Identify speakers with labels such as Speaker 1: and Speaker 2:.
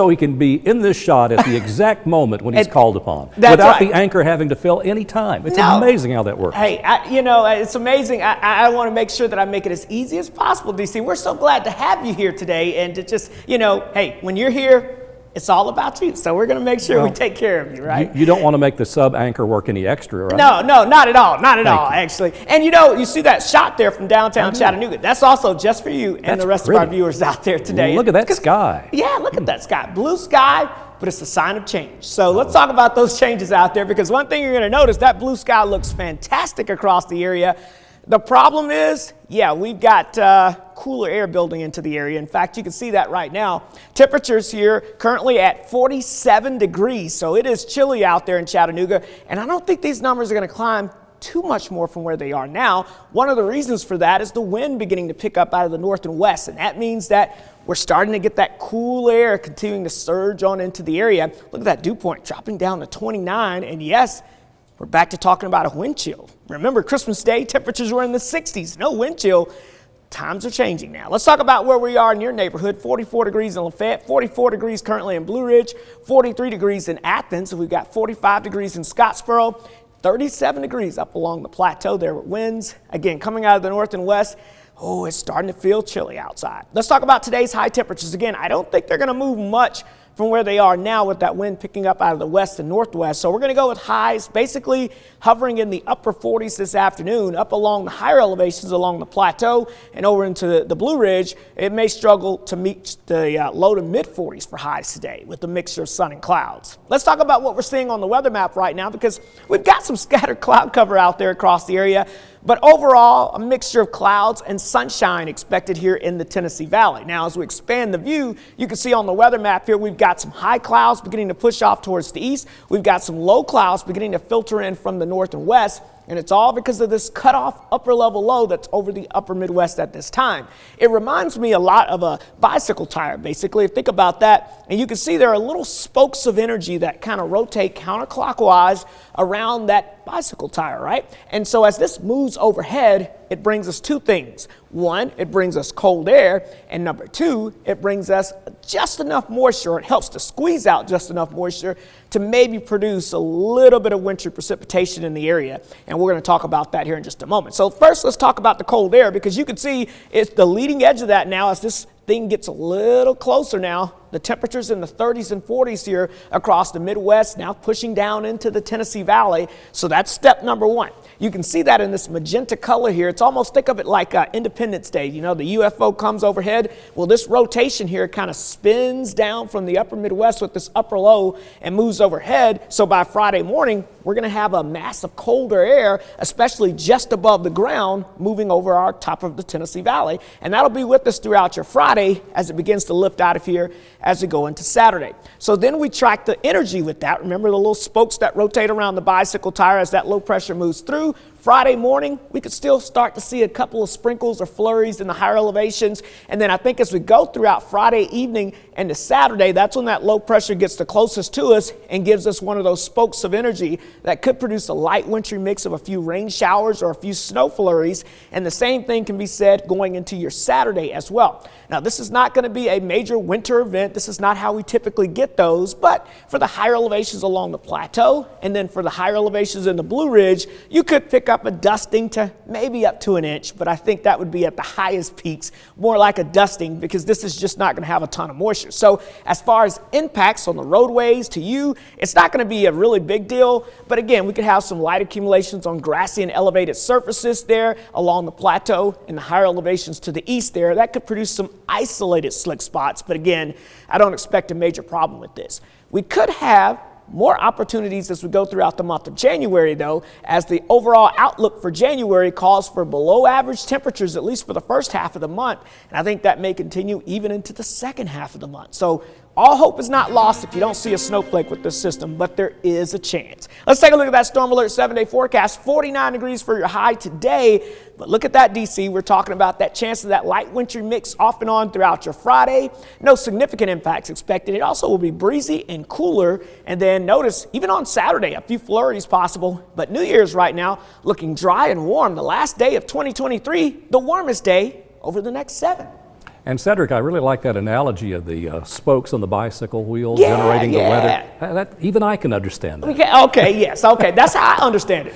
Speaker 1: so he can be in this shot at the exact moment when he's called upon,
Speaker 2: That's
Speaker 1: without
Speaker 2: right.
Speaker 1: the anchor having to fill any time. It's amazing how that works.
Speaker 2: Hey, it's amazing. I want to make sure that I make it as easy as possible, DC. We're so glad to have you here today, and to just, hey, when you're here, it's all about you. So we're going to make sure we take care of you, right?
Speaker 1: You don't want to make the sub-anchor work any extra, right?
Speaker 2: No, not at all. Not at all, actually. And you see that shot there from downtown Chattanooga. That's also just for you and the rest of our viewers out there today.
Speaker 1: Look at that sky.
Speaker 2: Yeah, look at that sky. Blue sky, but it's a sign of change. So let's talk about those changes out there, because one thing you're going to notice, that blue sky looks fantastic across the area. The problem is, we've got cooler air building into the area. In fact, you can see that right now. Temperatures here currently at 47 degrees, so it is chilly out there in Chattanooga, and I don't think these numbers are going to climb too much more from where they are now. One of the reasons for that is the wind beginning to pick up out of the north and west, and that means that we're starting to get that cool air continuing to surge on into the area. Look at that dew point dropping down to 29, and yes, we're back to talking about a wind chill. Remember, Christmas Day, temperatures were in the 60s. No wind chill. Times are changing now. Let's talk about where we are in your neighborhood. 44 degrees in Lafayette, 44 degrees currently in Blue Ridge, 43 degrees in Athens. We've got 45 degrees in Scottsboro, 37 degrees up along the plateau there with winds. Again, coming out of the north and west. Oh, it's starting to feel chilly outside. Let's talk about today's high temperatures. Again, I don't think they're going to move much from where they are now with that wind picking up out of the west and northwest. So we're going to go with highs basically hovering in the upper 40s this afternoon, up along the higher elevations along the plateau and over into the Blue Ridge. It may struggle to meet the low to mid 40s for highs today with a mixture of sun and clouds. Let's talk about what we're seeing on the weather map right now, because we've got some scattered cloud cover out there across the area. But overall, a mixture of clouds and sunshine expected here in the Tennessee Valley. Now, as we expand the view, you can see on the weather map here, we've got some high clouds beginning to push off towards the east. We've got some low clouds beginning to filter in from the north and west. And it's all because of this cutoff upper level low that's over the upper Midwest at this time. It reminds me a lot of a bicycle tire, basically. Think about that. And you can see there are little spokes of energy that kind of rotate counterclockwise around that bicycle tire, right? And so as this moves overhead, it brings us two things. One, it brings us cold air. And number two, it brings us just enough moisture. It helps to squeeze out just enough moisture to maybe produce a little bit of wintry precipitation in the area. And we're going to talk about that here in just a moment. So first, let's talk about the cold air, because you can see it's the leading edge of that now as this thing gets a little closer now. The temperatures in the 30s and 40s here across the Midwest, now pushing down into the Tennessee Valley. So that's step number one. You can see that in this magenta color here. It's almost, think of it like Independence Day. You know, the UFO comes overhead. Well, this rotation here kind of spins down from the upper Midwest with this upper low and moves overhead. So by Friday morning, we're going to have a mass of colder air, especially just above the ground, moving over our top of the Tennessee Valley. And that'll be with us throughout your Friday as it begins to lift out of here as we go into Saturday. So then we track the energy with that. Remember the little spokes that rotate around the bicycle tire as that low pressure moves through? Friday morning, we could still start to see a couple of sprinkles or flurries in the higher elevations. And then I think as we go throughout Friday evening and to Saturday, that's when that low pressure gets the closest to us and gives us one of those spokes of energy that could produce a light wintry mix of a few rain showers or a few snow flurries. And the same thing can be said going into your Saturday as well. Now, this is not going to be a major winter event. This is not how we typically get those. But for the higher elevations along the plateau and then for the higher elevations in the Blue Ridge, you could pick up a dusting to maybe up to an inch, but I think that would be at the highest peaks, more like a dusting, because this is just not going to have a ton of moisture. So as far as impacts on the roadways to you, it's not going to be a really big deal, but again, we could have some light accumulations on grassy and elevated surfaces there along the plateau and the higher elevations to the east there. That could produce some isolated slick spots, but again, I don't expect a major problem with this. We could have more opportunities as we go throughout the month of January, though, as the overall outlook for January calls for below average temperatures, at least for the first half of the month. And I think that may continue even into the second half of the month. So all hope is not lost if you don't see a snowflake with this system, but there is a chance. Let's take a look at that Storm Alert 7-day forecast. 49 degrees for your high today. But look at that, DC. We're talking about that chance of that light wintry mix off and on throughout your Friday. No significant impacts expected. It also will be breezy and cooler. And then notice, even on Saturday, a few flurries possible. But New Year's right now looking dry and warm. The last day of 2023, the warmest day over the next 7.
Speaker 1: And Cedric, I really like that analogy of the spokes on the bicycle wheel
Speaker 2: Yeah,
Speaker 1: generating the
Speaker 2: yeah.
Speaker 1: weather. Even I can understand that.
Speaker 2: Okay, yes, okay. That's how I understand it.